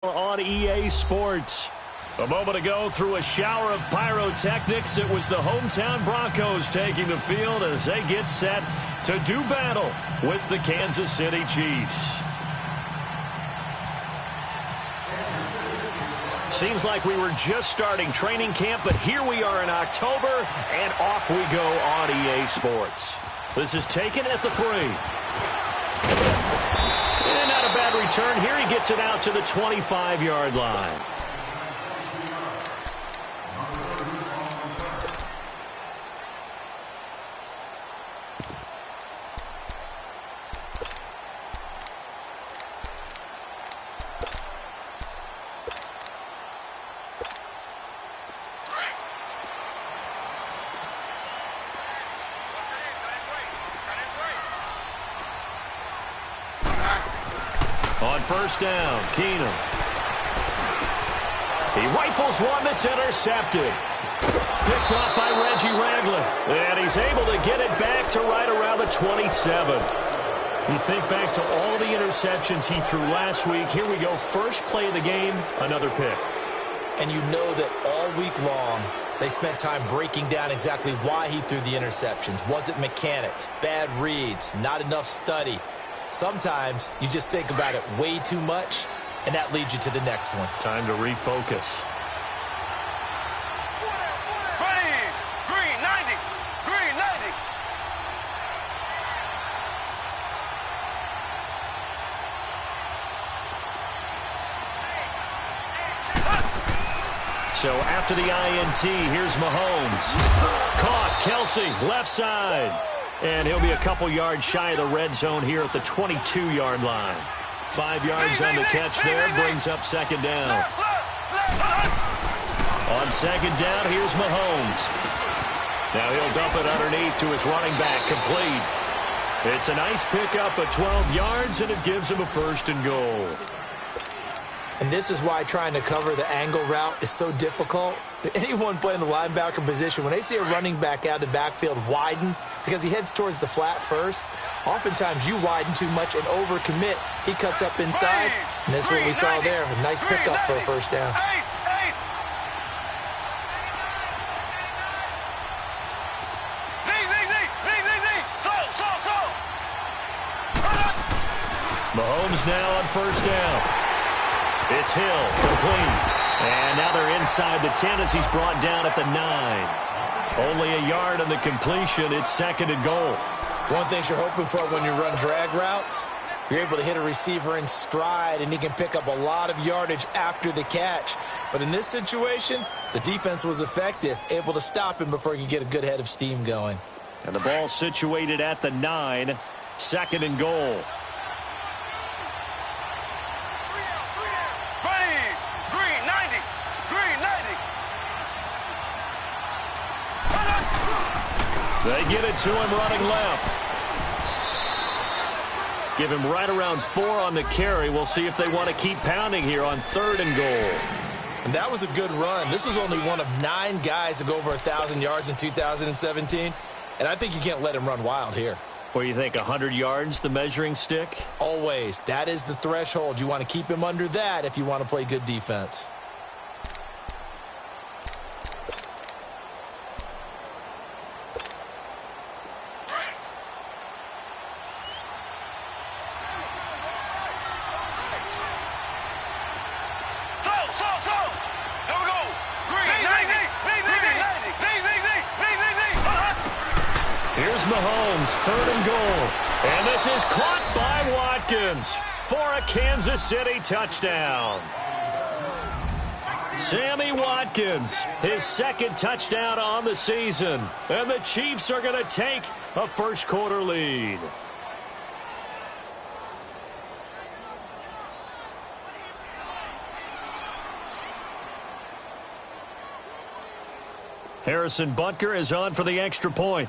On EA Sports. A moment ago, through a shower of pyrotechnics, it was the hometown Broncos taking the field as they get set to do battle with the Kansas City Chiefs. Seems like we were just starting training camp, but here we are in October, and off we go on EA Sports. This is taken at the 3. And not a bad return here. He gets it out to the 25-yard line. On first down, Keenum. He rifles one that's intercepted. Picked off by Reggie Ragland. And he's able to get it back to right around the 27. You think back to all the interceptions he threw last week. Here we go. First play of the game, another pick. And you know that all week long, they spent time breaking down exactly why he threw the interceptions. Was it mechanics, bad reads, not enough study? Sometimes you just think about it way too much, and that leads you to the next one. Time to refocus. Green 90. Green 90. So after the INT, here's Mahomes. Caught, Kelsey, left side. And he'll be a couple yards shy of the red zone here at the 22-yard line. 5 yards on the catch there, brings up second down. On second down, here's Mahomes. Now he'll dump it underneath to his running back, complete. It's a nice pickup of 12 yards, and it gives him a first and goal. And this is why trying to cover the angle route is so difficult. Anyone playing the linebacker position, when they see a running back out of the backfield widen because he heads towards the flat first, oftentimes you widen too much and overcommit. He cuts up inside, and that's what we saw there. A nice pickup for a first down. Mahomes now on first down. It's Hill, complete. And now they're inside the 10 as he's brought down at the 9. Only a yard on the completion. It's second and goal. One thing you're hoping for when you run drag routes, you're able to hit a receiver in stride, and he can pick up a lot of yardage after the catch. But in this situation, the defense was effective, able to stop him before he could get a good head of steam going. And the ball situated at the 9. Second and goal. They get it to him running left. Give him right around 4 on the carry. We'll see if they want to keep pounding here on third and goal. And that was a good run. This is only one of 9 guys to go over 1,000 yards in 2017. And I think you can't let him run wild here. What do you think, 100 yards, the measuring stick? Always. That is the threshold. You want to keep him under that if you want to play good defense. Mahomes, third and goal. And this is caught by Watkins for a Kansas City touchdown. Sammy Watkins, his second touchdown on the season. And the Chiefs are going to take a first quarter lead. Harrison Butker is on for the extra point.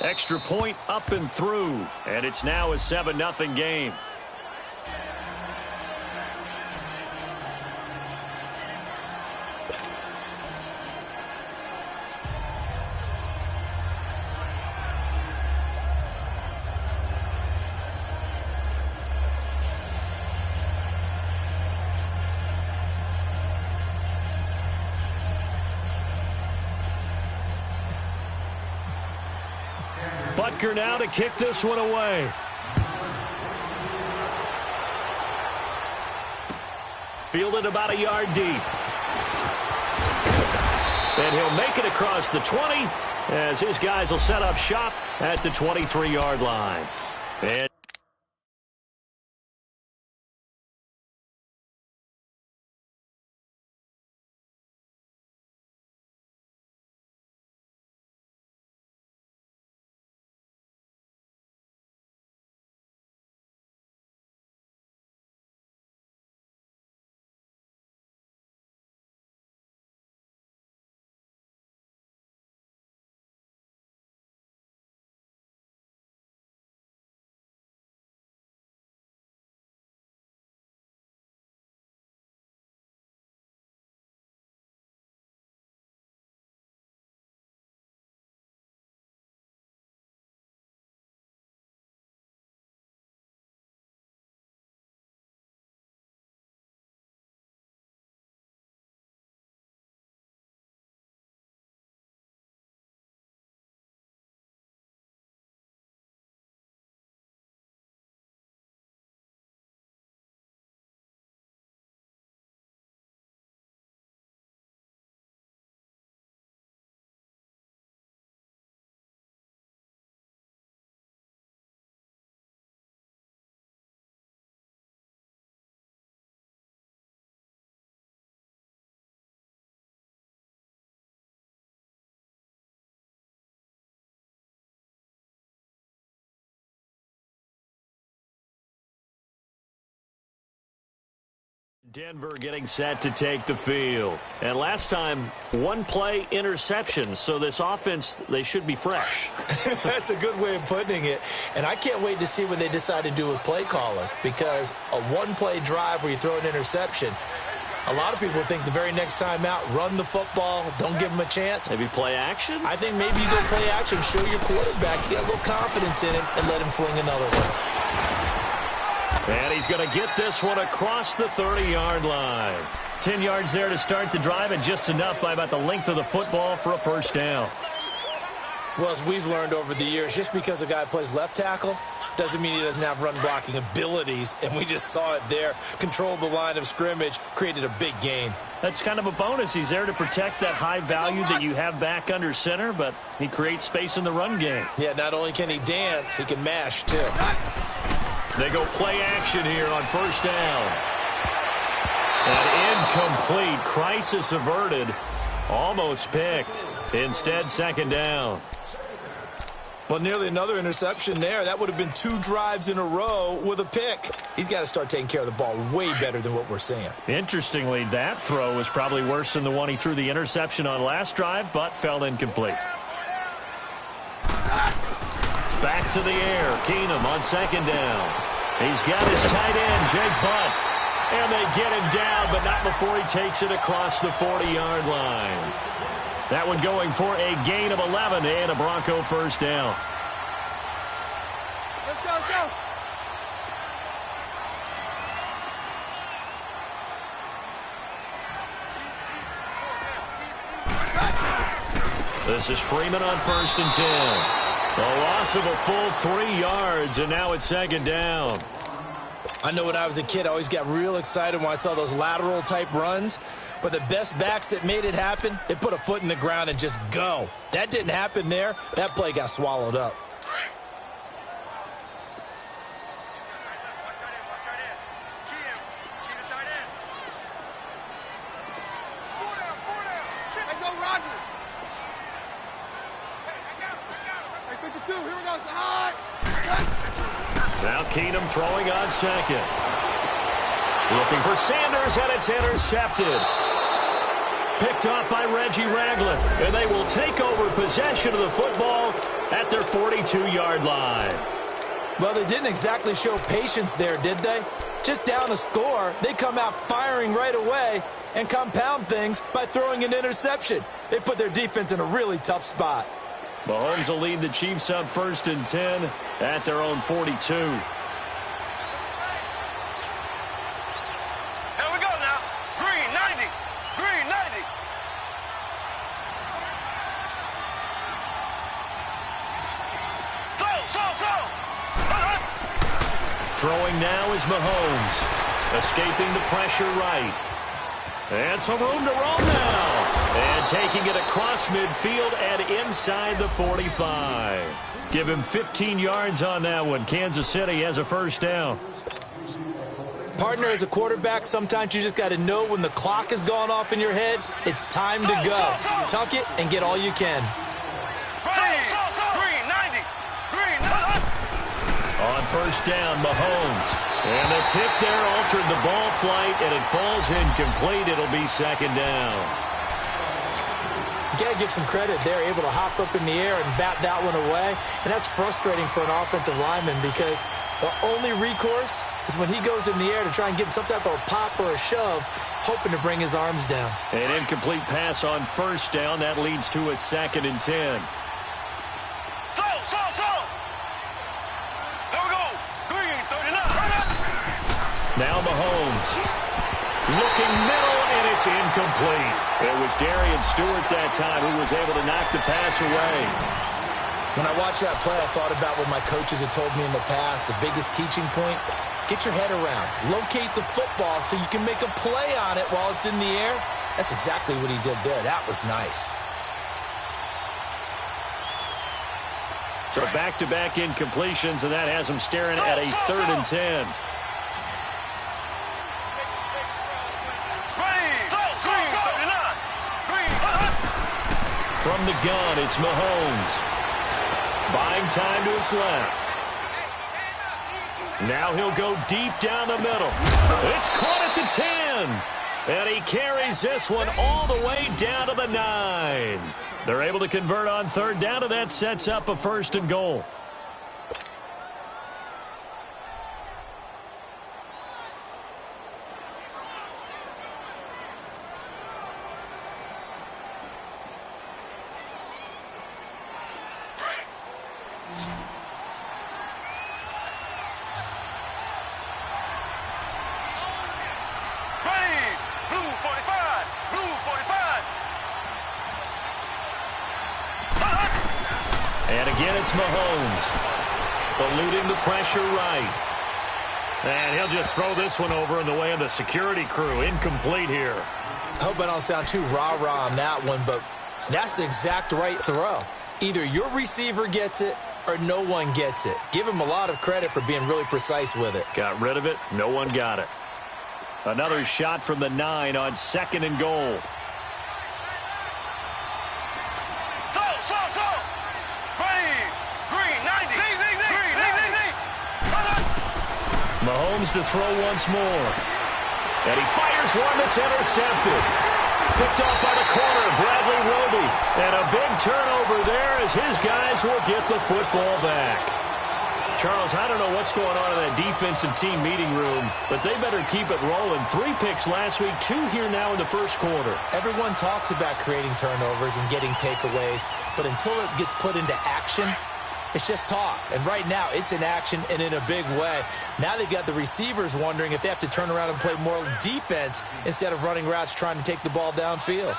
Extra point up and through, and it's now a 7-0 game. Butker now to kick this one away. Fielded about a yard deep. And he'll make it across the 20 as his guys will set up shop at the 23-yard line. And Denver getting set to take the field. And last time, one-play interception. So this offense, they should be fresh. That's a good way of putting it. And I can't wait to see what they decide to do with play calling, because a one-play drive where you throw an interception, a lot of people think the very next time out, run the football, don't give them a chance. Maybe play action? I think maybe you go play action, show your quarterback, get a little confidence in him, and let him fling another one. And he's going to get this one across the 30-yard line. 10 yards there to start the drive, and just enough by about the length of the football for a first down. Well, as we've learned over the years, just because a guy plays left tackle doesn't mean he doesn't have run-blocking abilities, and we just saw it there. Controlled the line of scrimmage, created a big gain. That's kind of a bonus. He's there to protect that high value that you have back under center, but he creates space in the run game. Yeah, not only can he dance, he can mash, too. They go play action here on first down. And incomplete. Crisis averted. Almost picked. Instead, second down. Well, nearly another interception there. That would have been 2 drives in a row with a pick. He's got to start taking care of the ball way better than what we're seeing. Interestingly, that throw was probably worse than the one he threw the interception on last drive, but fell incomplete. Back to the air. Keenum on second down. He's got his tight end, Jake Butt. And they get him down, but not before he takes it across the 40-yard line. That one going for a gain of 11 and a Bronco first down. Let's go, let's go. This is Freeman on first and 10. A loss of a full 3 yards, and now it's second down. I know when I was a kid, I always got real excited when I saw those lateral-type runs. But the best backs that made it happen, they put a foot in the ground and just go. That didn't happen there. That play got swallowed up. Now Keenum throwing on second. Looking for Sanders, and it's intercepted. Picked off by Reggie Ragland, and they will take over possession of the football at their 42-yard line. Well, they didn't exactly show patience there, did they? Just down a score, they come out firing right away and compound things by throwing an interception. They put their defense in a really tough spot. Mahomes will lead the Chiefs up first and 10 at their own 42. Throwing now is Mahomes. Escaping the pressure right. And some room to roam now. And taking it across midfield and inside the 45. Give him 15 yards on that one. Kansas City has a first down. Partner, as a quarterback, sometimes you just got to know when the clock has gone off in your head, it's time to go. Tuck it and get all you can. Green 90. Green 90. On first down, Mahomes. And the tip there altered the ball flight, and it falls incomplete. It'll be second down. You got to give some credit. They're able to hop up in the air and bat that one away. And that's frustrating for an offensive lineman because the only recourse is when he goes in the air to try and get some type of a pop or a shove, hoping to bring his arms down. An incomplete pass on first down. That leads to a 2nd and 10. Slow. There we go. Green 39. Now Mahomes. Looking middle, and it's incomplete. It was Darian Stewart that time who was able to knock the pass away. When I watched that play, I thought about what my coaches had told me in the past. The biggest teaching point, get your head around. Locate the football so you can make a play on it while it's in the air. That's exactly what he did there. That was nice. So back-to-back incompletions, and that has him staring at a 3rd and 10. From the gun, it's Mahomes. Buying time to his left. Now he'll go deep down the middle. It's caught at the 10. And he carries this one all the way down to the 9. They're able to convert on third down, and that sets up a 1st and goal. And again, it's Mahomes. Eluding the pressure right. And he'll just throw this one over in the way of the security crew. Incomplete here. I hope I don't sound too rah-rah on that one, but that's the exact right throw. Either your receiver gets it or no one gets it. Give him a lot of credit for being really precise with it. Got rid of it. No one got it. Another shot from the 9 on 2nd and goal. Mahomes to throw once more. And he fires one that's intercepted. Picked off by the corner, Bradley Roby. And a big turnover there as his guys will get the football back. Charles, I don't know what's going on in that defensive team meeting room, but they better keep it rolling. 3 picks last week, 2 here now in the first quarter. Everyone talks about creating turnovers and getting takeaways, but until it gets put into action, it's just talk. And right now, it's in action and in a big way. Now they've got the receivers wondering if they have to turn around and play more defense instead of running routes trying to take the ball downfield.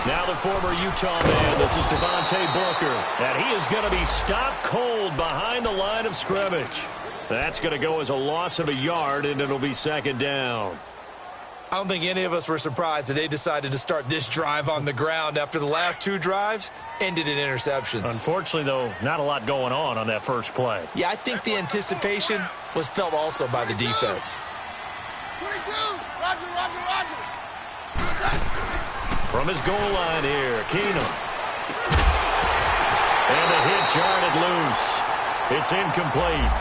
Now the former Utah man, this is Devontae Booker. And he is going to be stopped cold behind the line of scrimmage. That's going to go as a loss of a yard, and it'll be 2nd down. I don't think any of us were surprised that they decided to start this drive on the ground after the last 2 drives ended in interceptions. Unfortunately, though, not a lot going on that first play. Yeah, I think the anticipation was felt also by the defense. From his goal line here, Keenum. And the hit jarred it loose. It's incomplete.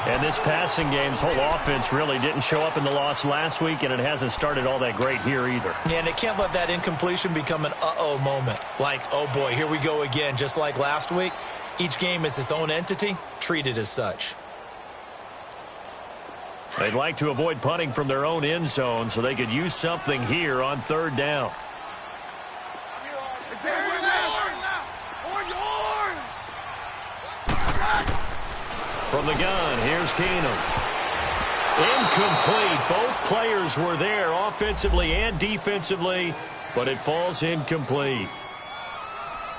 And this passing game's whole offense really didn't show up in the loss last week, and it hasn't started all that great here either. Yeah, and they can't let that incompletion become an uh-oh moment. Like, oh boy, here we go again, just like last week. Each game is its own entity, treated as such. They'd like to avoid punting from their own end zone so they could use something here on 3rd down. From the gun, here's Keenum. Incomplete. Both players were there offensively and defensively, but it falls incomplete.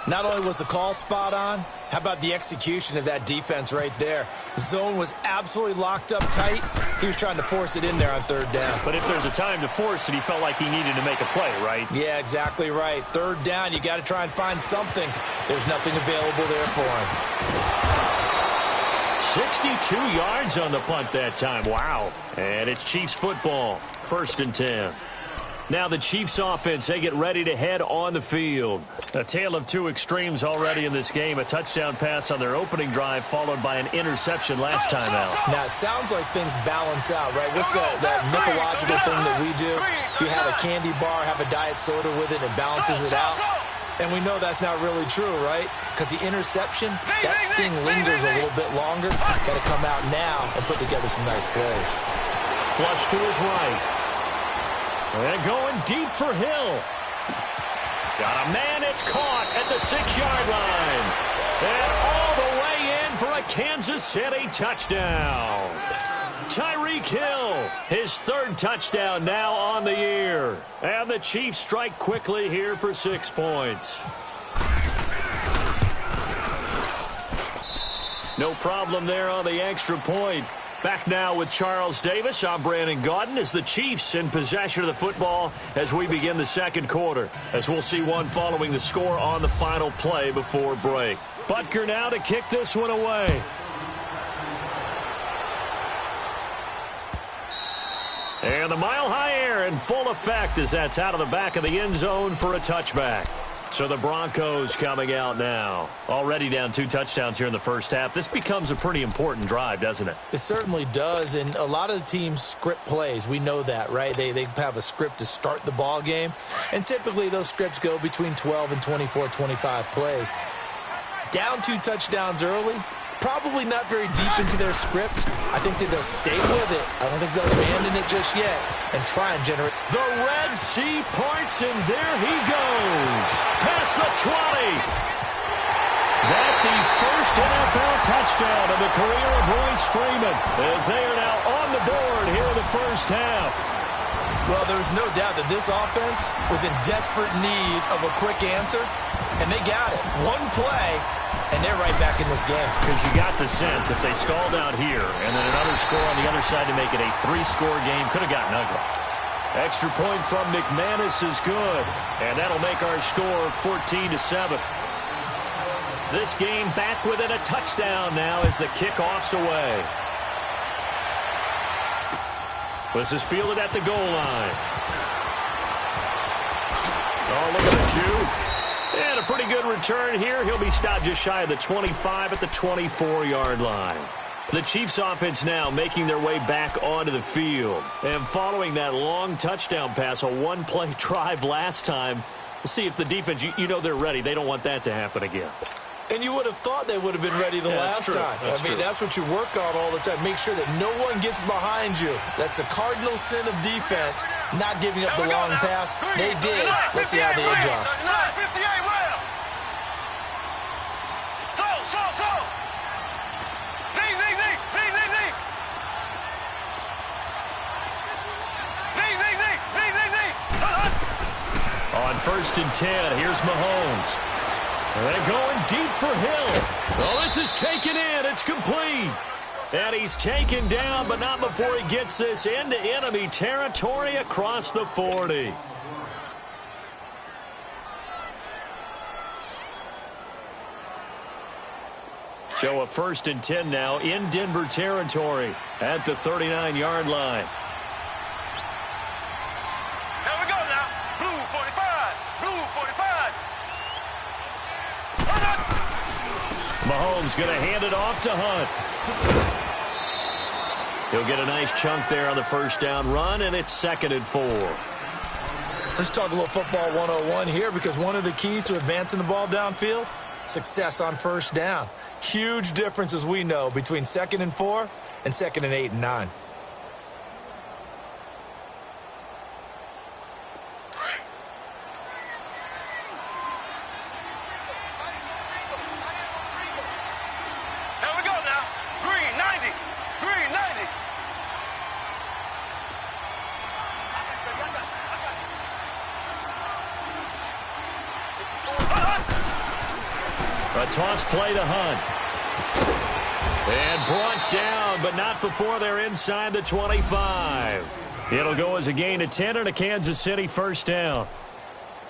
Not only was the call spot on, how about the execution of that defense right there? The zone was absolutely locked up tight. He was trying to force it in there on third down. But if there's a time to force it, he felt like he needed to make a play, right? Yeah, exactly right. Third down, you got to try and find something. There's nothing available there for him. 62 yards on the punt that time. Wow. And it's Chiefs football. 1st and 10. Now the Chiefs offense, they get ready to head on the field. A tale of two extremes already in this game. A touchdown pass on their opening drive followed by an interception last time out. Now, it sounds like things balance out, right? What's that mythological thing that we do? If you have a candy bar, have a diet soda with it, it balances it out. And we know that's not really true, right? Because the interception, that sting lingers a little bit longer. Got to come out now and put together some nice plays. Flush to his right. And going deep for Hill. Got a man, it's caught at the 6-yard line. And all the way in for a Kansas City touchdown. Tyreek Hill, his 3rd touchdown now on the year. And the Chiefs strike quickly here for 6 points. No problem there on the extra point. Back now with Charles Davis. I'm Brandon Gaudin as the Chiefs in possession of the football as we begin the 2nd quarter. As we'll see one following the score on the final play before break. Butker now to kick this one away. And the mile-high air in full effect as that's out of the back of the end zone for a touchback. So the Broncos coming out now. Already down 2 touchdowns here in the first half. This becomes a pretty important drive, doesn't it? It certainly does, and a lot of the teams script plays. We know that, right? They have a script to start the ball game, and typically those scripts go between 12 and 24, 25 plays. Down 2 touchdowns early, probably not very deep into their script. I think that they'll stay with it. I don't think they'll abandon it just yet and try and generate. The Red Sea parts, and there he goes. Past the 20. That the first NFL touchdown of the career of Royce Freeman as they are now on the board here in the first half. Well, there's no doubt that this offense was in desperate need of a quick answer, and they got it. One play, and they're right back in this game. Because you got the sense if they stalled out here and then another score on the other side to make it a 3-score game, could have gotten ugly. Extra point from McManus is good, and that'll make our score 14-7. This game back within a touchdown now as the kickoff's away. This is fielded at the goal line. Oh, look at the juke. And a pretty good return here. He'll be stopped just shy of the 25 at the 24-yard line. The Chiefs offense now making their way back onto the field. And following that long touchdown pass, a one-play drive last time, let's see if the defense, you know they're ready. They don't want that to happen again. And you would have thought they would have been ready the last time. That's what you work on all the time. Make sure that no one gets behind you. That's the cardinal sin of defense, not giving up the long pass. They did. Let's see how they adjust. On 1st and 10, here's Mahomes. They're going deep for Hill. Oh, this is taken in. It's complete. And he's taken down, but not before he gets this into enemy territory across the 40. So a 1st and 10 now in Denver territory at the 39-yard line. Here we go now. Blue 45. Blue 45. Mahomes going to hand it off to Hunt. He'll get a nice chunk there on the first down run, and it's 2nd and 4. Let's talk a little football 101 here, because one of the keys to advancing the ball downfield, success on first down. Huge difference, as we know, between 2nd and 4 and 2nd and 8 and 9. A toss play to Hunt. And brought down, but not before they're inside the 25. It'll go as a gain of 10 and a Kansas City first down.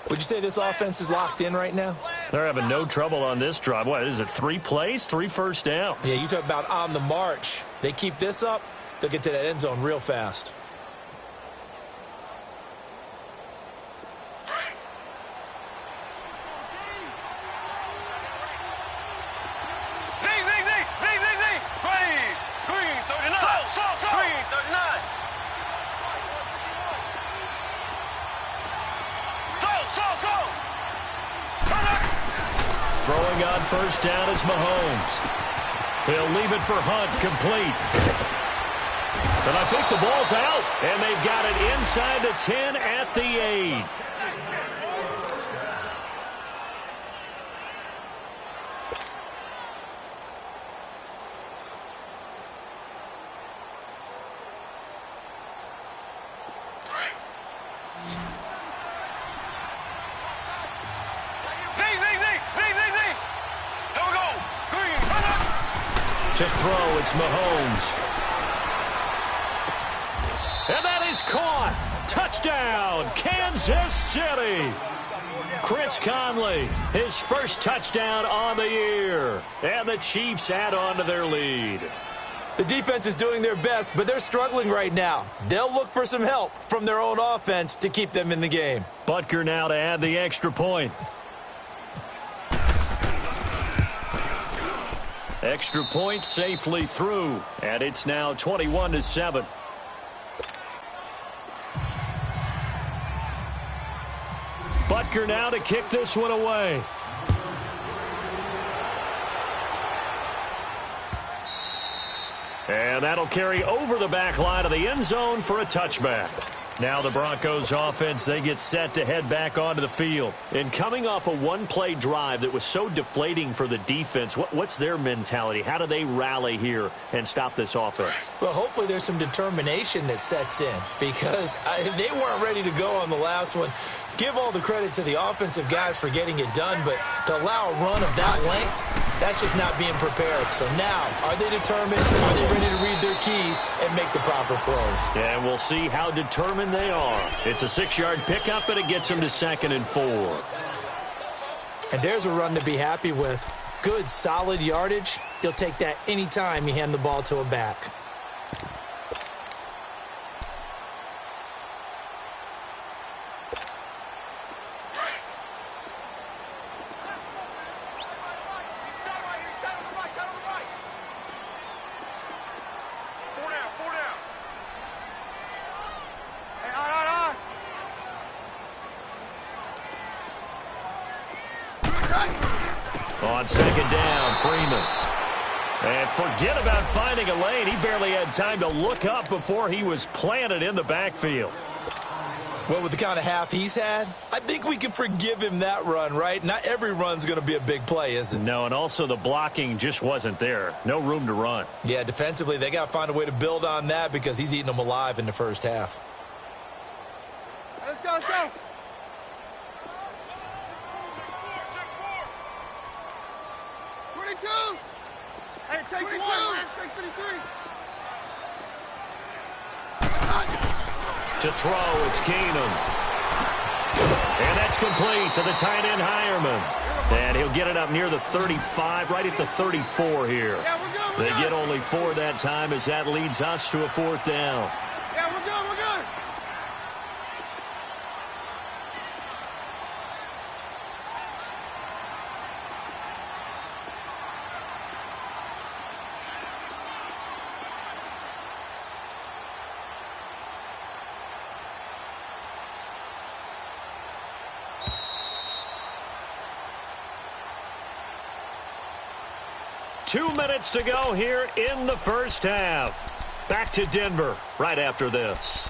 Would you say this offense is locked in right now? They're having no trouble on this drive. What is it, 3 plays, 3 first downs? Yeah, you talk about on the march. They keep this up, they'll get to that end zone real fast. Throwing on first down is Mahomes. He'll leave it for Hunt, complete. But I think the ball's out, and they've got it inside the 10 at the 8. To throw, it's Mahomes. And that is caught. Touchdown, Kansas City. Chris Conley, his first touchdown on the year. And the Chiefs add on to their lead. The defense is doing their best, but they're struggling right now. They'll look for some help from their own offense to keep them in the game. Butker now to add the extra point. Extra point safely through, and it's now 21-7. Butker now to kick this one away. And that'll carry over the back line of the end zone for a touchback. Now the Broncos offense, they get set to head back onto the field. And coming off a one-play drive that was so deflating for the defense, what's their mentality? How do they rally here and stop this offense? Well, hopefully there's some determination that sets in because they weren't ready to go on the last one. Give all the credit to the offensive guys for getting it done, but to allow a run of that length, that's just not being prepared. So now, are they determined? Are they ready to read their keys and make the proper plays? And we'll see how determined they are. It's a 6-yard pickup, and it gets them to 2nd and 4. And there's a run to be happy with. Good, solid yardage. You'll take that anytime you hand the ball to a back. On 2nd down, Freeman. And forget about finding a lane. He barely had time to look up before he was planted in the backfield. Well, with the kind of half he's had, I think we can forgive him that run, right? Not every run's going to be a big play, is it? No, and also the blocking just wasn't there. No room to run. Yeah, defensively, they got to find a way to build on that because he's eating them alive in the first half. Let's go, let's go. Hey, take 1, man. Take 53. To throw, it's Keenum. And that's complete to the tight end, Hireman. And he'll get it up near the 35, right at the 34 here. Yeah, we're good, They get only 4 that time as that leads us to a 4th down. Yeah, we're good, we're good. Two minutes to go here in the first half. Back to Denver right after this.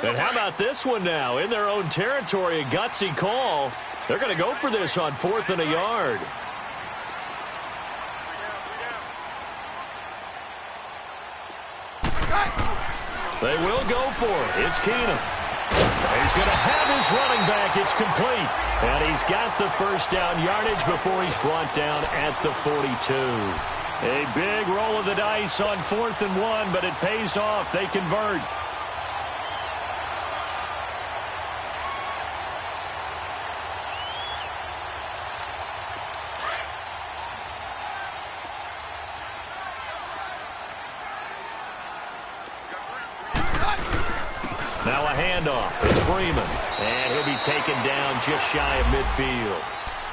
And how about this one now? In their own territory, a gutsy call. They're going to go for this on 4th and a yard. They will go for it. It's Keenum. He's going to have his running back. It's complete. And he's got the first down yardage before he's brought down at the 42. A big roll of the dice on 4th and 1, but it pays off. They convert. Now a handoff. It's Freeman. And he'll be taken down just shy of midfield.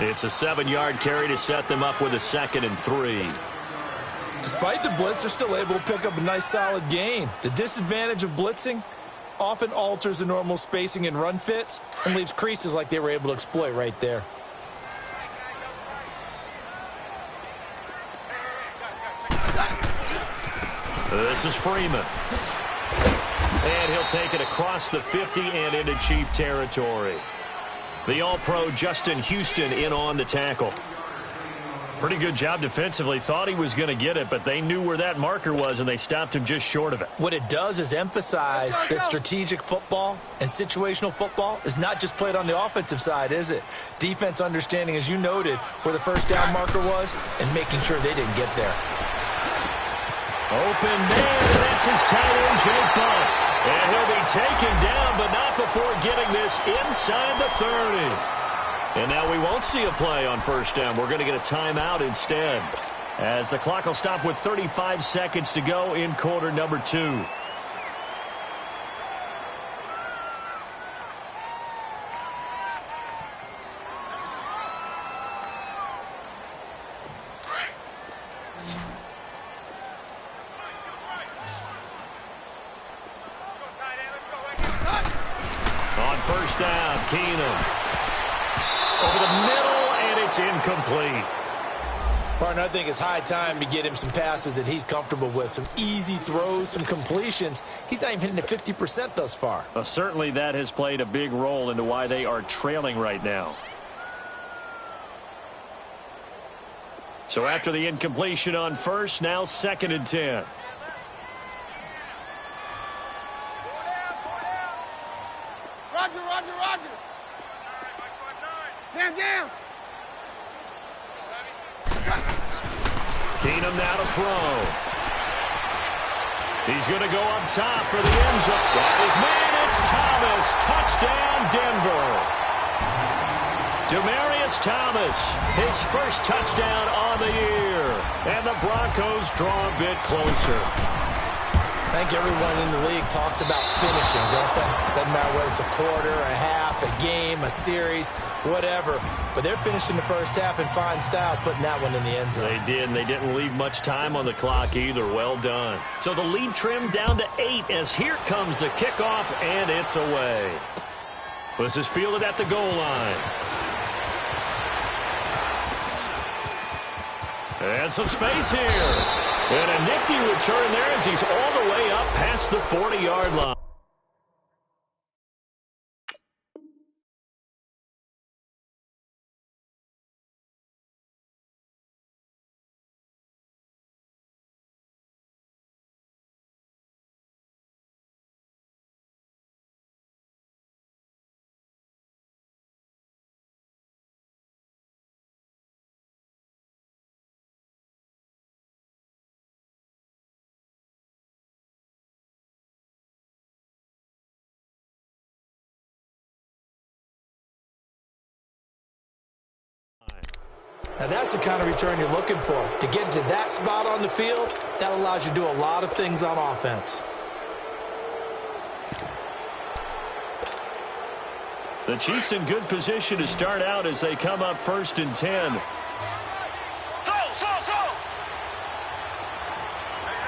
It's a 7-yard carry to set them up with a 2nd and 3. Despite the blitz, they're still able to pick up a nice, solid gain. The disadvantage of blitzing often alters the normal spacing and run fits and leaves creases like they were able to exploit right there. This is Freeman. And he'll take it across the 50 and into Chief territory. The All-Pro Justin Houston in on the tackle. Pretty good job defensively. Thought he was going to get it, but they knew where that marker was, and they stopped him just short of it. What it does is emphasize that strategic football and situational football is not just played on the offensive side, is it? Defense understanding, as you noted, where the first down marker was and making sure they didn't get there. Open man, that's his tight end, Jake Butt. And he'll be taken down, but not before getting this inside the 30. And now we won't see a play on first down. We're going to get a timeout instead, as the clock will stop with 35 seconds to go in quarter number 2. On first down, Keenum. Over the middle, and it's incomplete. Partner, I think it's high time to get him some passes that he's comfortable with. Some easy throws, some completions. He's not even hitting the 50% thus far. Well, certainly that has played a big role into why they are trailing right now. So after the incompletion on first, now 2nd and 10. Roger. Jam. Keenum now to throw. He's going to go up top for the end zone. That is man. It's Thomas. Touchdown, Denver. Demaryius Thomas, his first touchdown on the year. And the Broncos draw a bit closer. I think everyone in the league talks about finishing, don't they? Doesn't matter whether it's a quarter, a half, a game, a series, whatever. But they're finishing the first half in fine style, putting that one in the end zone. They did, and they didn't leave much time on the clock either. Well done. So the lead trimmed down to 8 as here comes the kickoff, and it's away. This is fielded at the goal line. And some space here. And a nifty return there as he's all the way up past the 40-yard line. Now that's the kind of return you're looking for. To get to that spot on the field, that allows you to do a lot of things on offense. The Chiefs in good position to start out as they come up 1st and 10. Throw.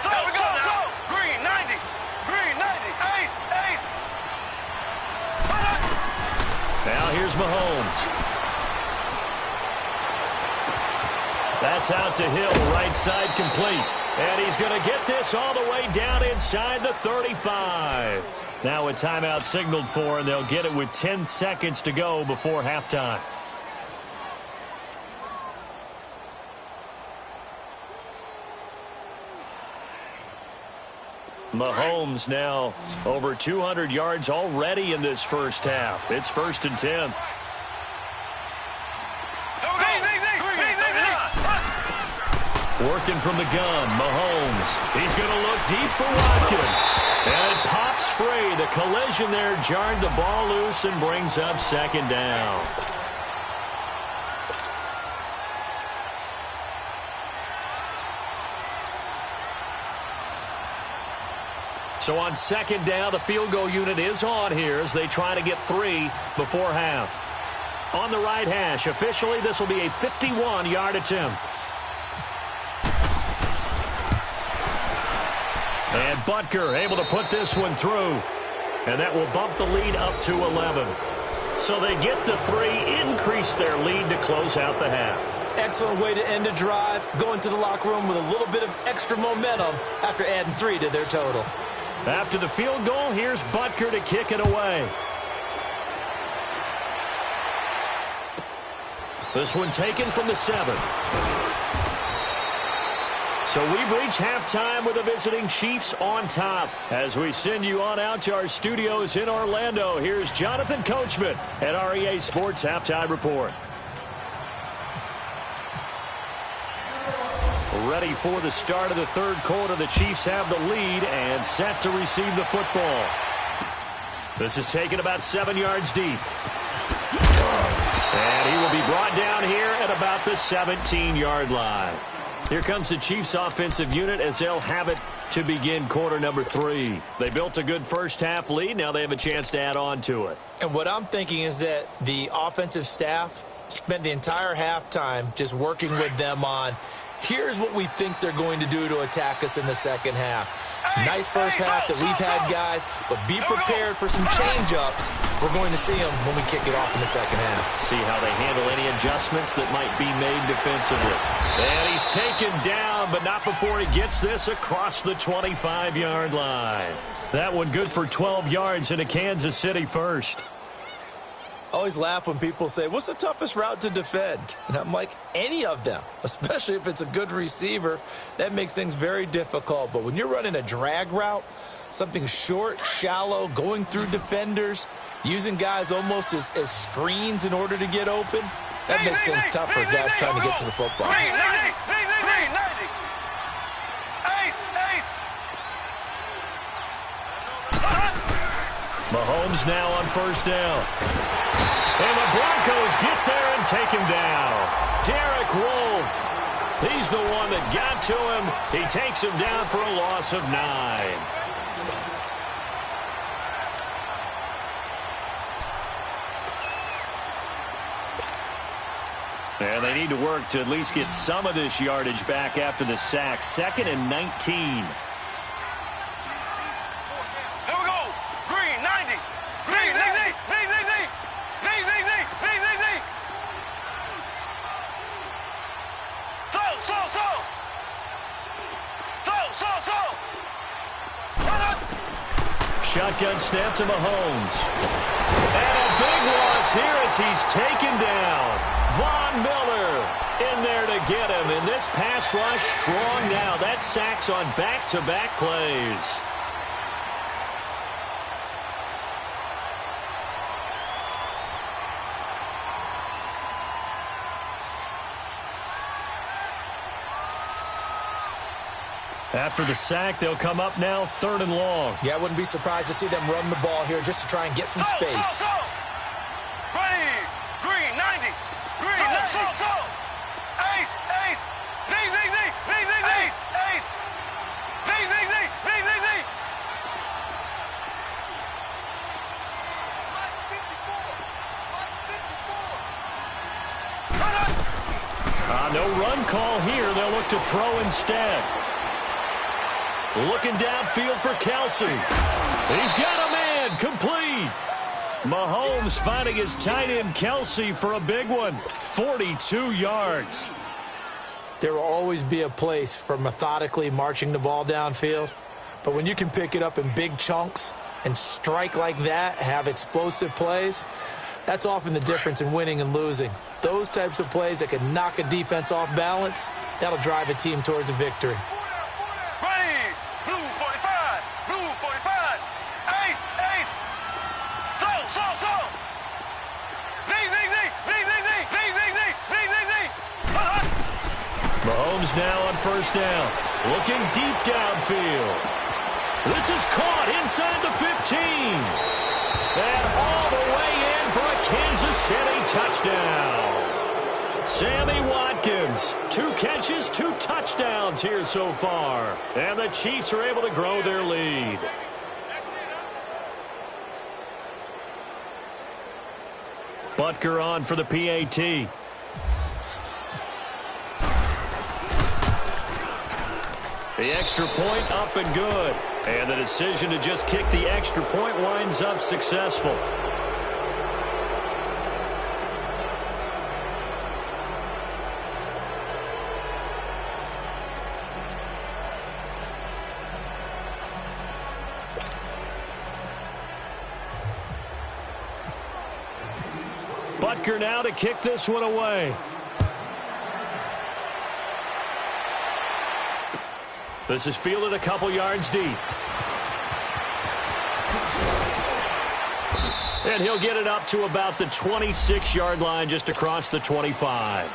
There we go. Green 90. Ace. Now here's Mahomes. That's out to Hill, right side complete. And he's going to get this all the way down inside the 35. Now a timeout signaled for, and they'll get it with 10 seconds to go before halftime. Mahomes now over 200 yards already in this first half. It's 1st and 10. Working from the gun, Mahomes. He's going to look deep for Watkins. And it pops free. The collision there jarred the ball loose and brings up 2nd down. So on 2nd down, the field goal unit is on here as they try to get 3 before half. On the right hash, officially this will be a 51-yard attempt. And Butker able to put this one through. And that will bump the lead up to 11. So they get the 3, increase their lead to close out the half. Excellent way to end a drive. Going to the locker room with a little bit of extra momentum after adding 3 to their total. After the field goal, here's Butker to kick it away. This one taken from the 7. So we've reached halftime with the visiting Chiefs on top. As we send you on out to our studios in Orlando, here's Jonathan Coachman at REA Sports Halftime Report. Ready for the start of the 3rd quarter. The Chiefs have the lead and set to receive the football. This is taken about 7 yards deep. And he will be brought down here at about the 17-yard line. Here comes the Chiefs offensive unit as they'll have it to begin quarter number 3. They built a good first half lead. Now they have a chance to add on to it. And what I'm thinking is that the offensive staff spent the entire halftime just working with them on, here's what we think they're going to do to attack us in the second half. Nice first half that we've had, guys, but be prepared for some change-ups. We're going to see them when we kick it off in the second half. See how they handle any adjustments that might be made defensively. And he's taken down, but not before he gets this across the 25-yard line. That one good for 12 yards into Kansas City first. I always laugh when people say, what's the toughest route to defend? And I'm like, any of them, especially if it's a good receiver. That makes things very difficult. But when you're running a drag route, something short, shallow, going through defenders, using guys almost as screens in order to get open, that makes things tough for guys trying to get to the football. Mahomes now on 1st down. And the Broncos get there and take him down. Derek Wolfe. He's the one that got to him. He takes him down for a loss of 9. And they need to work to at least get some of this yardage back after the sack. 2nd and 19. Shotgun snap to Mahomes. And a big loss here as he's taken down. Von Miller in there to get him. And this pass rush strong now. That sacks on back-to-back plays. After the sack, they'll come up now 3rd and long. Yeah, I wouldn't be surprised to see them run the ball here just to try and get some space. Ready, green, 90, green, 90. Ace, ace, Z, Z, Z, Z, Z, Z, ace, Z, Z, Z, Z, Z, Z. No run call here. They'll look to throw instead. Looking downfield for Kelsey. He's got a man. Complete. Mahomes finding his tight end Kelsey for a big one. 42 yards. There will always be a place for methodically marching the ball downfield. But when you can pick it up in big chunks, and strike like that, have explosive plays, that's often the difference in winning and losing. Those types of plays that can knock a defense off balance, that'll drive a team towards a victory. Ready, blue 45, blue 45, ace, ace, slow, slow, slow. Z, Z, Z, Z, Z, Z, Z, Z, Z, Z, Z, Z. Mahomes now on first down, looking deep downfield. This is caught inside the 15. And all the way in for a Kansas City touchdown. Sammy Watkins, 2 catches, 2 touchdowns here so far. And the Chiefs are able to grow their lead. Butker on for the PAT. The extra point up and good. And the decision to just kick the extra point winds up successful. Butker now to kick this one away. This is fielded a couple yards deep. And he'll get it up to about the 26-yard line, just across the 25.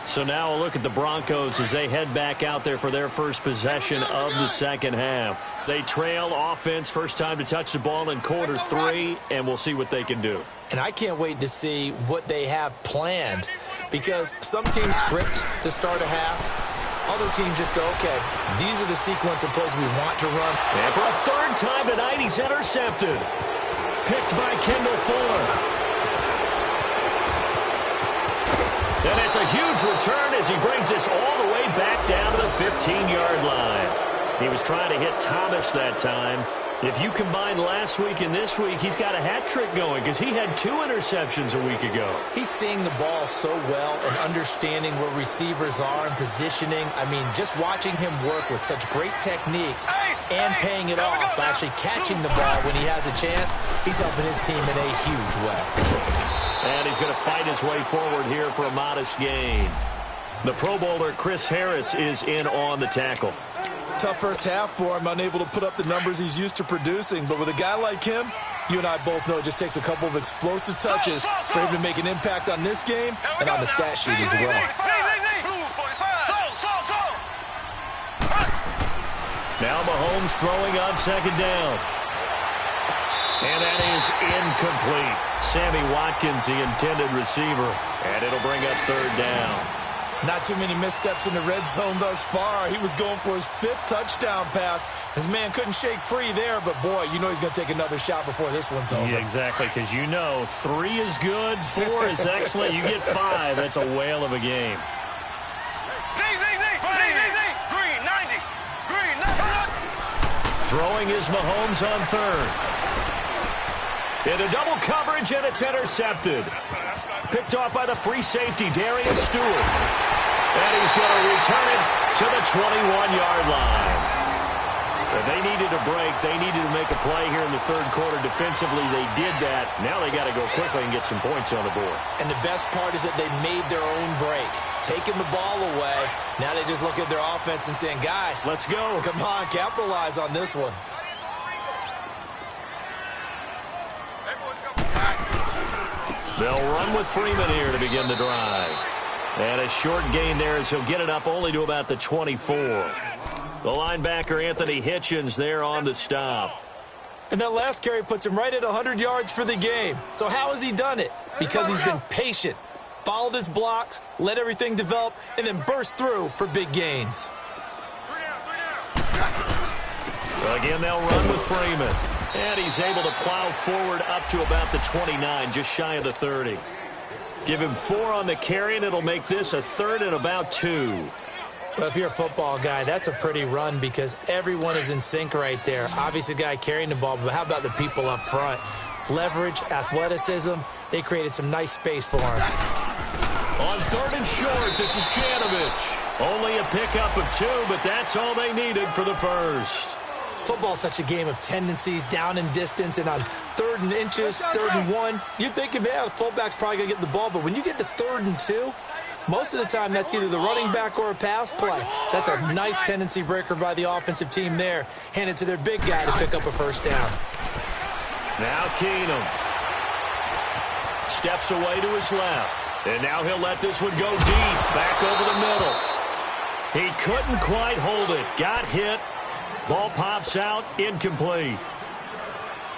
So now a look at the Broncos as they head back out there for their first possession of the second half. They trail offense, first time to touch the ball in quarter 3, and we'll see what they can do. And I can't wait to see what they have planned, because some teams script to start a half. Other teams just go, okay, these are the sequence of plays we want to run. And for a third time tonight, he's intercepted. Picked by Kendall Fuller. And it's a huge return as he brings us all the way back down to the 15-yard line. He was trying to hit Thomas that time. If you combine last week and this week, he's got a hat trick going because he had 2 interceptions a week ago. He's seeing the ball so well and understanding where receivers are and positioning. I mean, just watching him work with such great technique and paying it off by actually catching the ball when he has a chance, he's helping his team in a huge way. And he's going to fight his way forward here for a modest gain. The Pro Bowler Chris Harris is in on the tackle. Tough first half for him, unable to put up the numbers he's used to producing. But with a guy like him, you and I both know it just takes a couple of explosive touches for him to make an impact on this game and on the stat sheet as well. Now Mahomes throwing on second down. And that is incomplete. Sammy Watkins, the intended receiver. And it'll bring up third down. Not too many missteps in the red zone thus far. He was going for his 5th touchdown pass. His man couldn't shake free there, but boy, you know he's going to take another shot before this one's over. Yeah, exactly, because you know 3 is good, 4 is excellent. You get 5, that's a whale of a game. Green 90, green 90. Throwing is Mahomes on third. Into double coverage, and it's intercepted. Picked off by the free safety, Darian Stewart. And he's going to return it to the 21-yard line. They needed a break. They needed to make a play here in the third quarter. Defensively, they did that. Now they got to go quickly and get some points on the board. And the best part is that they made their own break, taking the ball away. Now they just look at their offense and saying, guys, let's go. Come on, capitalize on this one. They'll run with Freeman here to begin the drive. And a short gain there as he'll get it up only to about the 24. The linebacker, Anthony Hitchens, there on the stop. And that last carry puts him right at 100 yards for the game. So how has he done it? Because he's been patient, followed his blocks, let everything develop, and then burst through for big gains. Again, they'll run with Freeman. And he's able to plow forward up to about the 29, just shy of the 30. Give him 4 on the carry, and it'll make this a 3rd and about 2. Well, if you're a football guy, that's a pretty run because everyone is in sync right there. Obviously, the guy carrying the ball, but how about the people up front? Leverage, athleticism, they created some nice space for him. On 3rd and short, this is Janovich. Only a pickup of 2, but that's all they needed for the first. Football's such a game of tendencies, down and distance, and on 3rd and inches, 3rd and 1, you're thinking, man, the fullback's probably going to get the ball. But when you get to 3rd and 2, most of the time that's either the running back or a pass play. So that's a nice tendency breaker by the offensive team there. Hand it to their big guy to pick up a first down. Now Keenum steps away to his left. And now he'll let this one go deep, back over the middle. He couldn't quite hold it. Got hit. Ball pops out, incomplete.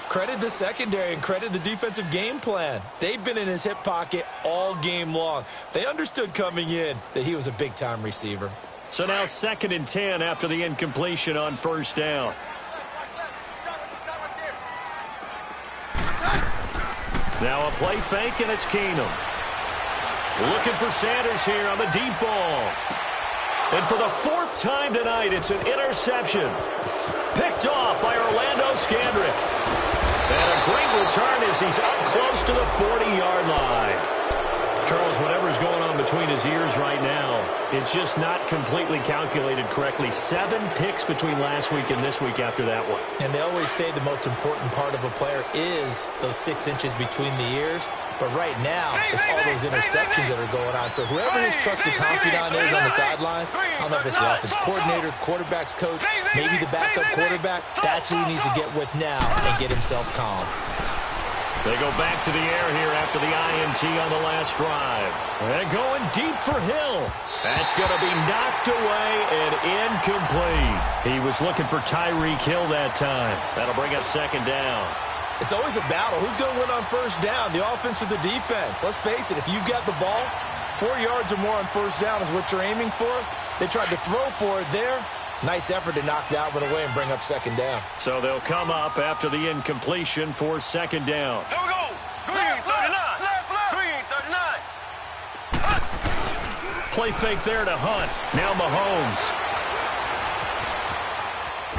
Credit the secondary and credit the defensive game plan. They've been in his hip pocket all game long. They understood coming in that he was a big-time receiver. So now 2nd and 10 after the incompletion on first down. Now a play fake, and it's Keenum. Looking for Sanders here on the deep ball. And for the 4th time tonight, it's an interception. Picked off by Orlando Scandrick. And a great return as he's up close to the 40-yard line. Charles, whatever's going on between his ears right now, it's just not completely calculated correctly. 7 picks between last week and this week after that one. And they always say the most important part of a player is those 6 inches between the ears. But right now, it's all those interceptions that are going on. So whoever his trusted confidant is on the sidelines, I don't know if it's the offense coordinator, the quarterback's coach, maybe the backup quarterback, that's who he needs to get with now and get himself calm. They go back to the air here after the INT on the last drive. And going deep for Hill. That's going to be knocked away and incomplete. He was looking for Tyreek Hill that time. That'll bring up 2nd down. It's always a battle. Who's going to win on first down, the offense or the defense? Let's face it, if you've got the ball, 4 yards or more on first down is what you're aiming for. They tried to throw for it there. Nice effort to knock that one away and bring up 2nd down. So they'll come up after the incompletion for 2nd down. Here we go. Green 39. Green 39. Play fake there to Hunt. Now Mahomes.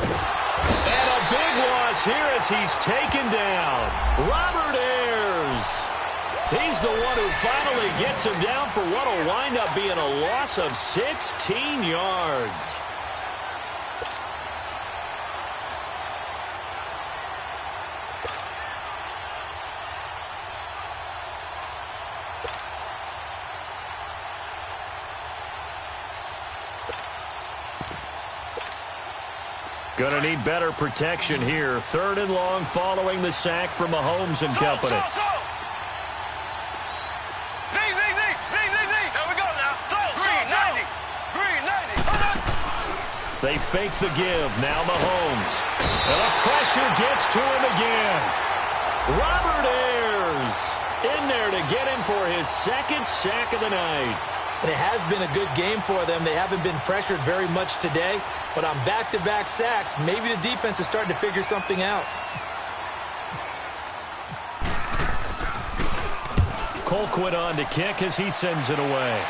And a big loss here as he's taken down. Robert Ayers. He's the one who finally gets him down for what will wind up being a loss of 16 yards. Going to need better protection here. 3rd and long following the sack from Mahomes and company. There we go now. Green 90. Green 90. They fake the give. Now Mahomes. And the pressure gets to him again. Robert Ayers in there to get him for his 2nd sack of the night. And it has been a good game for them. They haven't been pressured very much today. But on back-to-back sacks, maybe the defense is starting to figure something out. Colquitt on to kick as he sends it away.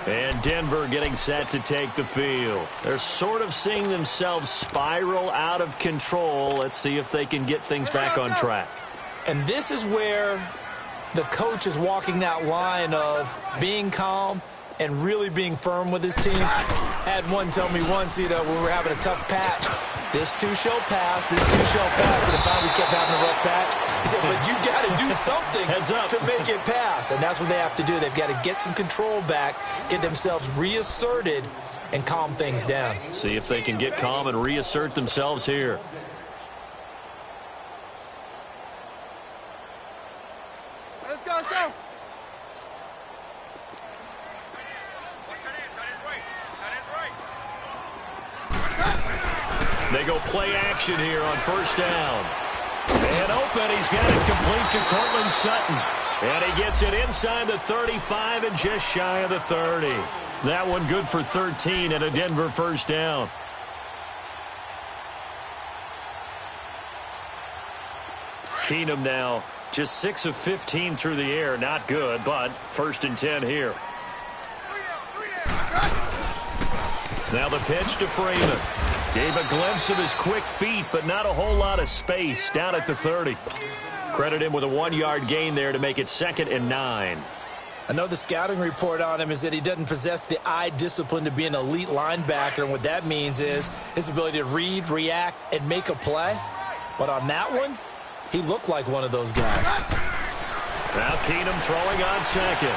And Denver getting set to take the field. They're sort of seeing themselves spiral out of control. Let's see if they can get things back on track. And this is where the coach is walking that line of being calm and really being firm with his team. Had one tell me once, when we were having a tough patch, this too shall pass, this too shall pass. And finally we kept having a rough patch. He said, but you got to do something to make it pass. And that's what they have to do. They've got to get some control back, get themselves reasserted, and calm things down. See if they can get calm and reassert themselves here. Let's go. They go play action here on first down. And open, he's got it complete to Cortland Sutton. And he gets it inside the 35 and just shy of the 30. That one good for 13 and a Denver first down. Keenum now just 6 of 15 through the air. Not good, but 1st and 10 here. Now the pitch to Freeman. Gave a glimpse of his quick feet, but not a whole lot of space down at the 30. Credit him with a 1-yard gain there to make it 2nd and 9. I know the scouting report on him is that he doesn't possess the eye discipline to be an elite linebacker, and what that means is his ability to read, react, and make a play. But on that one, he looked like one of those guys. Now Keenum throwing on second.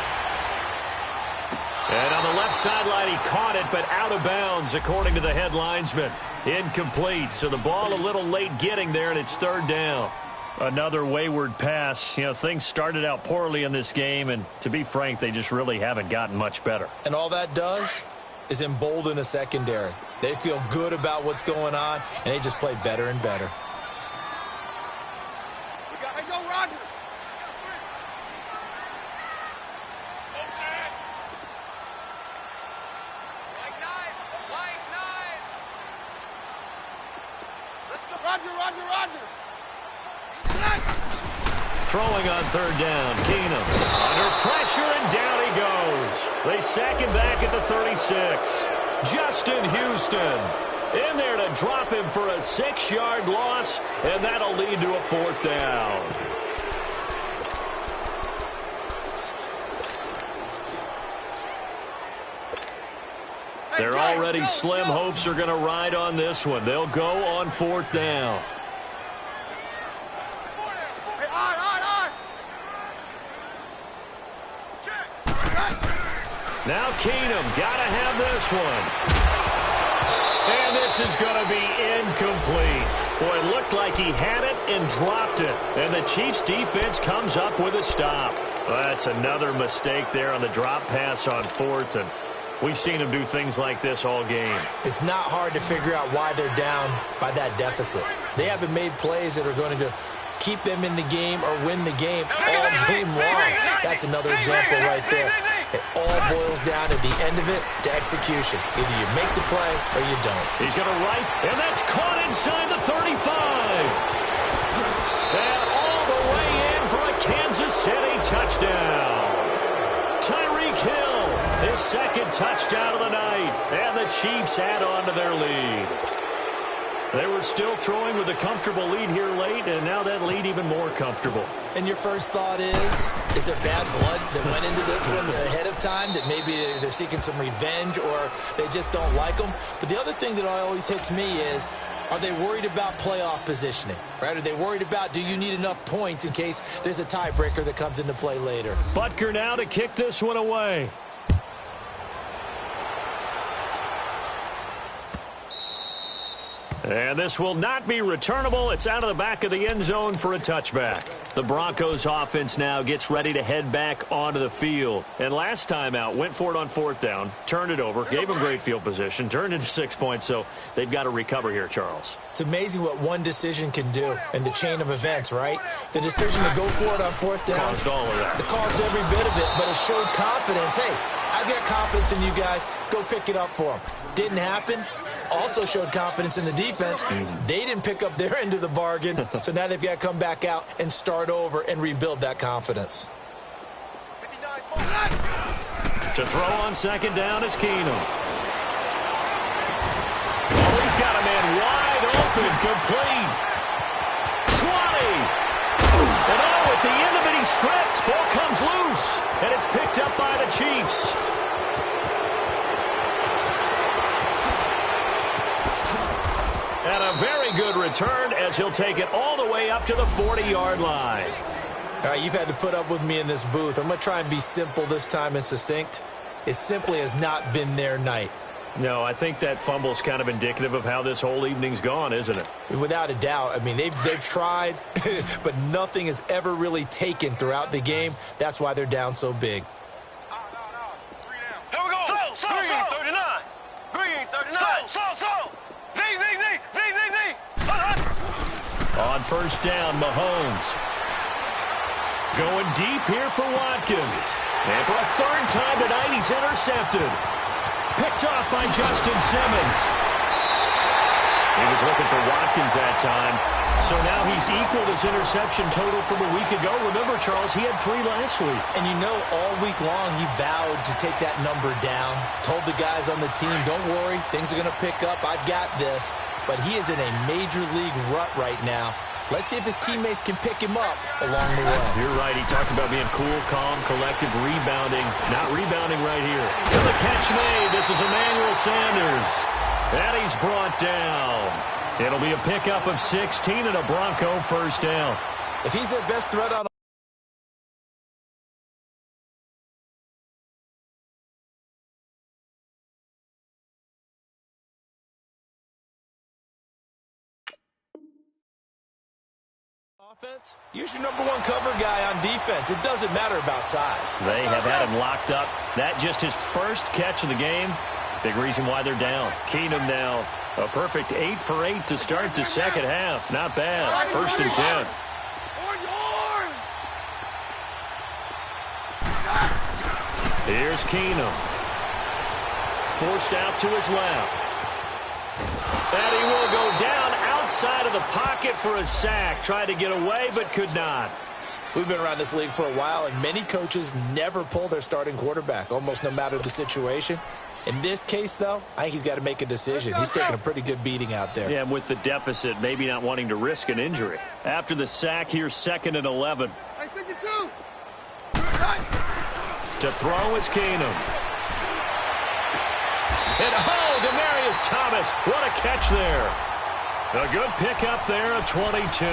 And on the left sideline, he caught it, but out of bounds, according to the head linesman. Incomplete, so the ball a little late getting there, and it's third down. Another wayward pass. You know, things started out poorly in this game, and to be frank, they just really haven't gotten much better. And all that does is embolden a secondary. They feel good about what's going on, and they just play better and better. Hey, go, Roger. Roger. Throwing on third down, Keenum under pressure, and down he goes. They sack him back at the 36. Justin Houston in there to drop him for a 6-yard loss, and that'll lead to a fourth down. Their already slim hopes are going to ride on this one. They'll go on fourth down. Now Keenum got to have this one. And this is going to be incomplete. Boy, it looked like he had it and dropped it. And the Chiefs defense comes up with a stop. Well, that's another mistake there on the drop pass on fourth. And we've seen him do things like this all game. It's not hard to figure out why they're down by that deficit. They haven't made plays that are going to keep them in the game or win the game all game long. That's another example right there. It all boils down at the end of it to execution. Either you make the play or you don't. He's going to right, and that's caught inside the 35. And all the way in for a Kansas City touchdown. Tyreek Hill, his second touchdown of the night, and the Chiefs add on to their lead. They were still throwing with a comfortable lead here late, and now that lead even more comfortable. And your first thought is there bad blood that went into this one ahead of time, that maybe they're seeking some revenge or they just don't like them? But the other thing that always hits me is, are they worried about playoff positioning, right? Are they worried about, do you need enough points in case there's a tiebreaker that comes into play later? Butker now to kick this one away. And this will not be returnable. It's out of the back of the end zone for a touchback. The Broncos offense now gets ready to head back onto the field. And last time out, went for it on fourth down, turned it over, gave them great field position, turned into 6 points, so they've got to recover here, Charles. It's amazing what one decision can do in the chain of events, right? The decision to go for it on fourth down caused all of that. It caused every bit of it, but it showed confidence. Hey, I've got confidence in you guys. Go pick it up for them. Didn't happen. Also showed confidence in the defense. They didn't pick up their end of the bargain, so now they've got to come back out and start over and rebuild that confidence. To throw on second down is Keenum. Oh, he's got a man wide open, complete. 20. And oh, at the end of it, he's stripped. Ball comes loose, and it's picked up by the Chiefs. And a very good return as he'll take it all the way up to the 40-yard line. All right, you've had to put up with me in this booth. I'm going to try and be simple this time and succinct. It simply has not been their night. No, I think that fumble's kind of indicative of how this whole evening's gone, isn't it? Without a doubt. I mean, they've tried, but nothing has ever really taken throughout the game. That's why they're down so big. Here we go. Green 39. Green 39. On first down, Mahomes. Going deep here for Watkins. And for a third time tonight, he's intercepted. Picked off by Justin Simmons. He was looking for Watkins that time. So now he's equaled his interception total from a week ago. Remember, Charles, he had 3 last week. And you know, all week long, he vowed to take that number down. Told the guys on the team, don't worry, things are going to pick up. I've got this. But he is in a major league rut right now. Let's see if his teammates can pick him up along the way. You're right. He talked about being cool, calm, collective, rebounding. Not rebounding right here. To the catch made. This is Emmanuel Sanders. And he's brought down. It'll be a pickup of 16 and a Bronco first down. If he's their best threat on offense, use your number one cover guy on defense. It doesn't matter about size. They have had him locked up. That just his first catch of the game. Big reason why they're down. Keenum now. A perfect 8 for 8 to start the second half. Not bad. First and 10. Here's Keenum. Forced out to his left. And he will go down outside of the pocket for a sack. Tried to get away, but could not. We've been around this league for a while, and many coaches never pull their starting quarterback, almost no matter the situation. In this case, though, I think he's got to make a decision. He's taking a pretty good beating out there. Yeah, and with the deficit, maybe not wanting to risk an injury. After the sack, here's 2nd and 11. To throw is Keenum. And Demaryius Thomas, what a catch there. A good pickup there, a 22.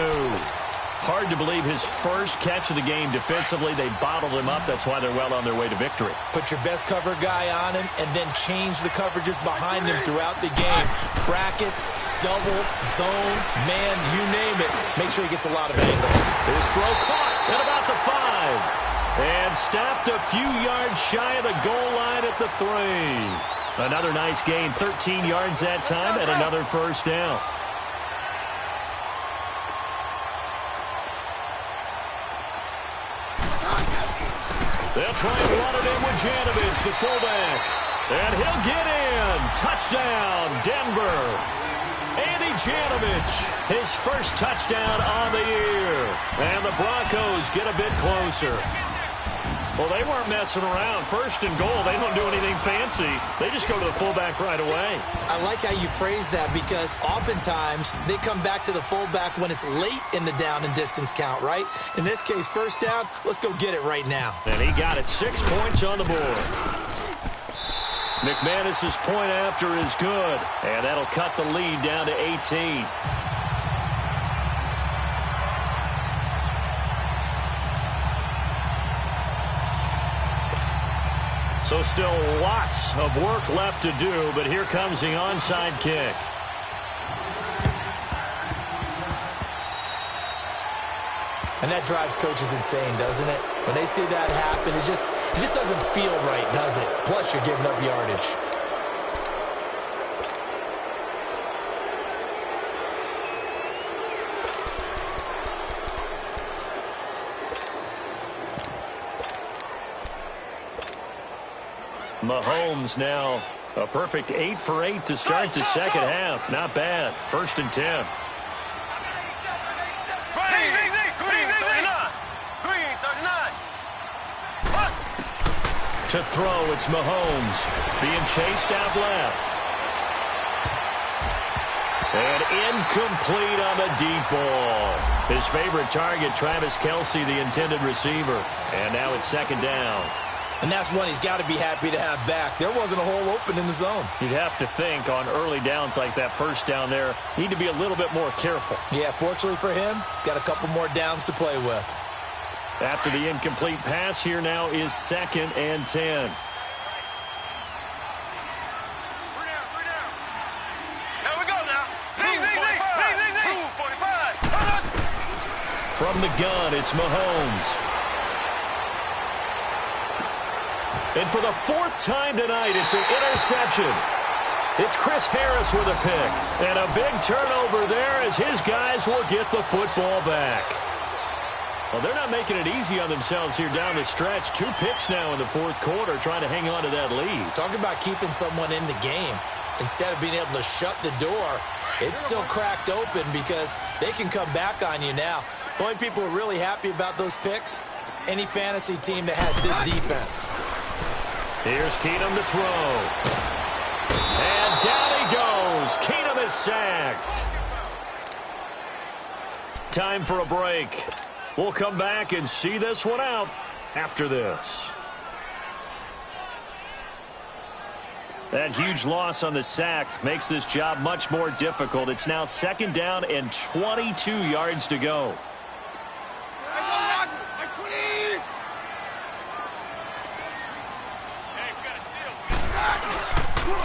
Hard to believe his first catch of the game defensively. They bottled him up. That's why they're well on their way to victory. Put your best cover guy on him and then change the coverages behind him throughout the game. Brackets, double, zone, man, you name it. Make sure he gets a lot of angles. His throw caught at about the 5. And stopped a few yards shy of the goal line at the 3. Another nice gain, 13 yards that time, and another first down. They'll try and run it in with Janovich, the fullback. And he'll get in. Touchdown, Denver. Andy Janovich, his first touchdown on the year. And the Broncos get a bit closer. Well, they weren't messing around. First and goal, they don't do anything fancy. They just go to the fullback right away. I like how you phrase that because oftentimes they come back to the fullback when it's late in the down and distance count, right? In this case, first down, let's go get it right now. And he got it, 6 points on the board. McManus's point after is good, and that'll cut the lead down to 18. So still lots of work left to do, but here comes the onside kick. And that drives coaches insane, doesn't it? When they see that happen, it just doesn't feel right, does it? Plus, you're giving up yardage. Mahomes now a perfect 8 for 8 to start the second half. Not bad. First and 10. To throw, it's Mahomes. Being chased out left. And incomplete on the deep ball. His favorite target, Travis Kelce, the intended receiver. And now it's second down. And that's one he's got to be happy to have back. There wasn't a hole open in the zone. You'd have to think on early downs like that first down there, need to be a little bit more careful. Yeah, fortunately for him, got a couple more downs to play with. After the incomplete pass, here now is 2nd and 10. From the gun, it's Mahomes. And for the 4th time tonight, it's an interception. It's Chris Harris with a pick. And a big turnover there as his guys will get the football back. Well, they're not making it easy on themselves here down the stretch. 2 picks now in the 4th quarter, trying to hang on to that lead. Talk about keeping someone in the game. Instead of being able to shut the door, it's still cracked open because they can come back on you now. The only people who are really happy about those picks, any fantasy team that has this defense. Here's Keenum to throw. And down he goes. Keenum is sacked. time for a break. We'll come back and see this one out after this. That huge loss on the sack makes this job much more difficult. It's now 2nd down and 22 yards to go.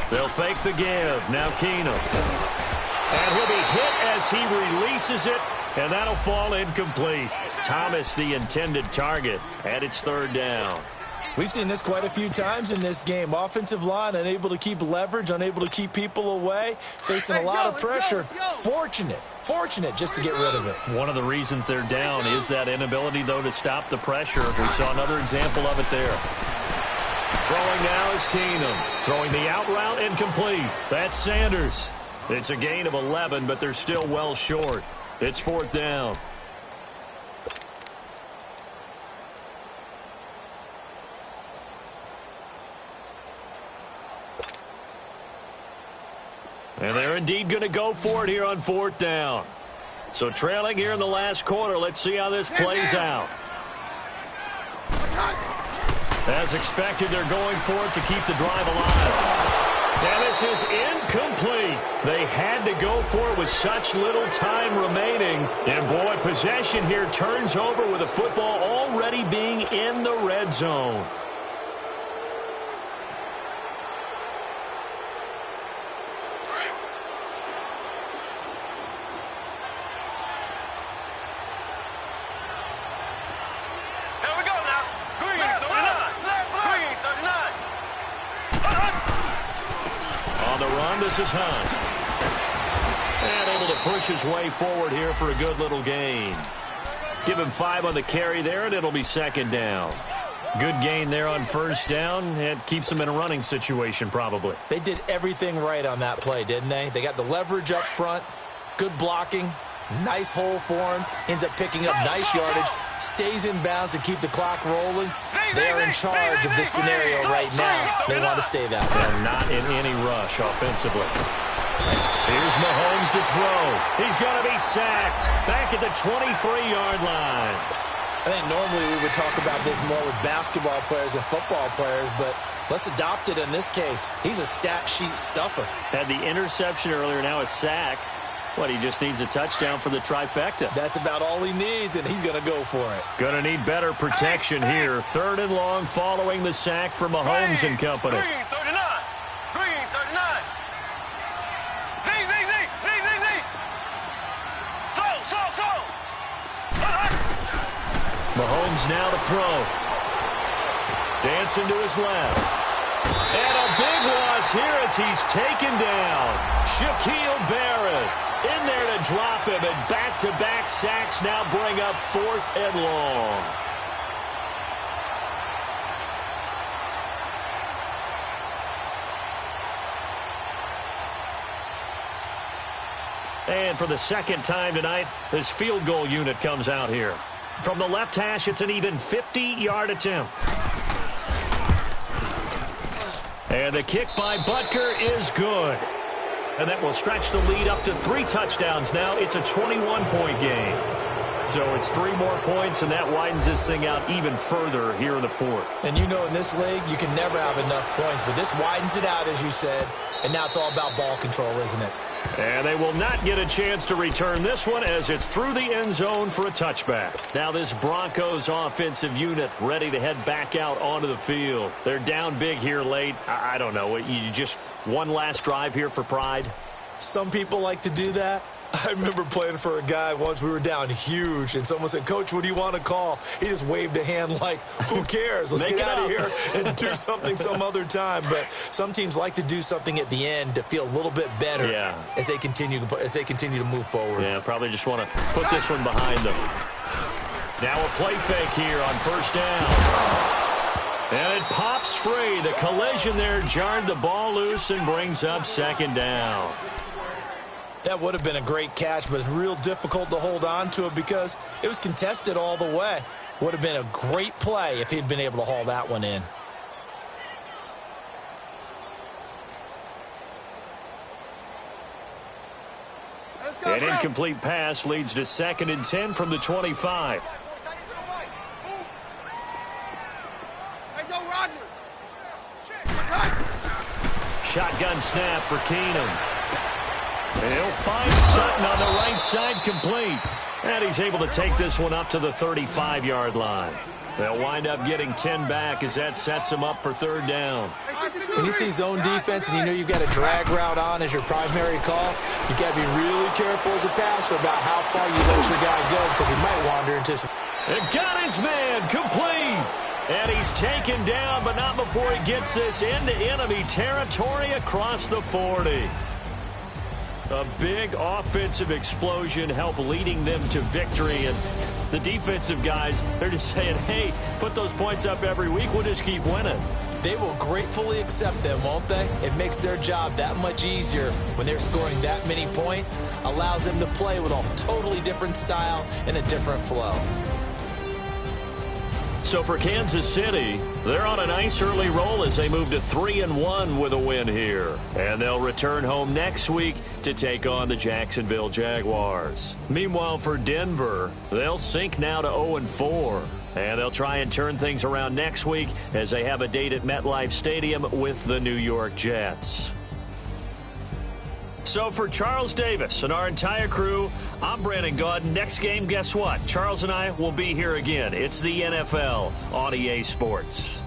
They'll fake the give. Now Keenum. And he'll be hit as he releases it, and that'll fall incomplete. Thomas, the intended target, and it's 3rd down. We've seen this quite a few times in this game. Offensive line unable to keep leverage, unable to keep people away, facing a lot of pressure. Fortunate just to get rid of it. One of the reasons they're down is that inability, though, to stop the pressure. We saw another example of it there. Throwing now is Keenum. Throwing the out route incomplete. That's Sanders. It's a gain of 11, but they're still well short. It's 4th down. And they're indeed going to go for it here on 4th down. So trailing here in the last quarter, let's see how this plays out. As expected, they're going for it to keep the drive alive. And this is incomplete. They had to go for it with such little time remaining. And, boy, possession here turns over with the football already being in the red zone. This is Hunt. And able to push his way forward here for a good little gain. Give him 5 on the carry there, and it'll be 2nd down. Good gain there on 1st down. It keeps them in a running situation probably. They did everything right on that play, didn't they? They got the leverage up front, good blocking, nice hole for him, ends up picking up nice yardage, stays in bounds to keep the clock rolling. They're in charge of this scenario right now. They want to stay that way. And not in any rush offensively. Here's Mahomes to throw. He's going to be sacked back at the 23-yard line. I think normally we would talk about this more with basketball players and football players, but let's adopt it in this case. He's a stat sheet stuffer. Had the interception earlier, now a sack. What, he just needs a touchdown for the trifecta. That's about all he needs, and he's going to go for it. Going to need better protection here. 3rd and long following the sack for Mahomes and company. Green 39. Green 39. Z. Slow. Mahomes now to throw. Dancing to his left. And a big loss here as he's taken down. Shaquille Barrett in there to drop him, and back-to-back sacks now bring up 4th and long. And for the 2nd time tonight, this field goal unit comes out here. From the left hash, it's an even 50-yard attempt. And the kick by Butker is good. And that will stretch the lead up to 3 touchdowns now. It's a 21-point game. So it's 3 more points, and that widens this thing out even further here in the 4th. And you know in this league, you can never have enough points, but this widens it out, as you said, and now it's all about ball control, isn't it? And they will not get a chance to return this one as it's through the end zone for a touchback. Now this Broncos offensive unit ready to head back out onto the field. They're down big here late. I don't know. You just one last drive here for pride? Some people like to do that. I remember playing for a guy once. We were down huge, and someone said, "Coach, what do you want to call?" He just waved a hand like, who cares? Let's get out of here and do something some other time. But some teams like to do something at the end to feel a little bit better as they continue to move forward. Yeah, probably just want to put this one behind them. Now a play fake here on 1st down. And it pops free. The collision there jarred the ball loose and brings up 2nd down. That would have been a great catch, but it's real difficult to hold on to it because it was contested all the way. Would have been a great play if he'd been able to haul that one in. An incomplete pass leads to 2nd and 10 from the 25. Shotgun snap for Keenum. He'll find Sutton on the right side, complete. And he's able to take this one up to the 35-yard line. They'll wind up getting 10 back as that sets them up for 3rd down. When you see zone defense and you know you've got a drag route on as your primary call, you got to be really careful as a passer about how far you let your guy go because he might wander into some... It got his man, complete. And he's taken down, but not before he gets this into enemy territory across the 40. A big offensive explosion helped leading them to victory. And the defensive guys, they're just saying, hey, put those points up every week. We'll just keep winning. They will gratefully accept them, won't they? It makes their job that much easier when they're scoring that many points. Allows them to play with a totally different style and a different flow. So for Kansas City, they're on a nice early roll as they move to 3-1 with a win here. And they'll return home next week to take on the Jacksonville Jaguars. Meanwhile, for Denver, they'll sink now to 0-4. And they'll try and turn things around next week as they have a date at MetLife Stadium with the New York Jets. So for Charles Davis and our entire crew, I'm Brandon Gaudin. Next game, guess what? Charles and I will be here again. It's the NFL on EA Sports.